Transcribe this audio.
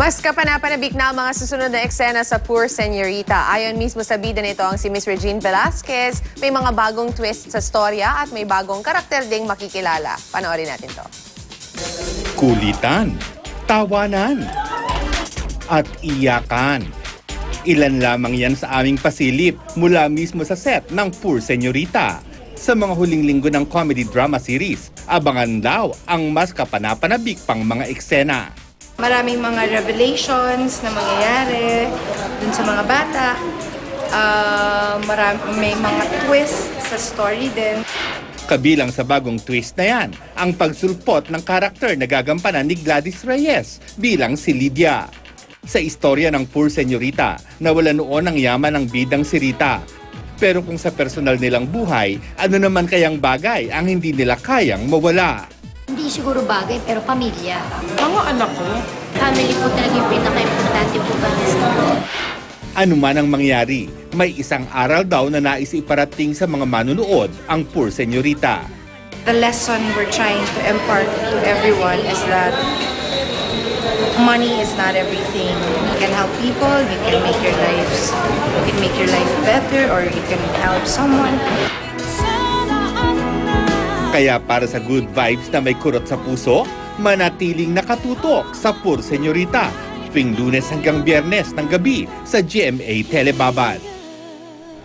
Mas kapanapanabik na ang mga susunod na eksena sa Poor Señorita. Ayon mismo sa bida nito ang si Miss Regine Velasquez, may mga bagong twist sa storya at may bagong karakter ding makikilala. Panoorin natin to. Kulitan, tawanan, at iyakan. Ilan lamang yan sa aming pasilip mula mismo sa set ng Poor Señorita. Sa mga huling linggo ng comedy drama series, abangan daw ang mas kapanapanabik pang mga eksena. Maraming mga revelations na mangyayari dun sa mga bata. May mga twist sa story din. Kabilang sa bagong twist na yan, ang pagsulpot ng karakter na gagampanan ni Gladys Reyes bilang si Lydia. Sa istorya ng Poor Señorita, nawala noon ang yaman ng bidang si Rita. Pero kung sa personal nilang buhay, ano naman kayang bagay ang hindi nila kayang mawala? Hindi siguro bagay, pero pamilya. Mga anak ko. Family po talaga yung pinaka-importante po ba sa Ano man ang mangyari, may isang aral daw na nais iparating sa mga manunood ang Poor Señorita. The lesson we're trying to impart to everyone is that money is not everything. You can help people, you can make your life better, or you can help someone. Kaya para sa good vibes na may kurot sa puso, manatiling nakatutok sa Poor Señorita tuwing Lunes hanggang Biyernes ng gabi sa GMA Telebabad.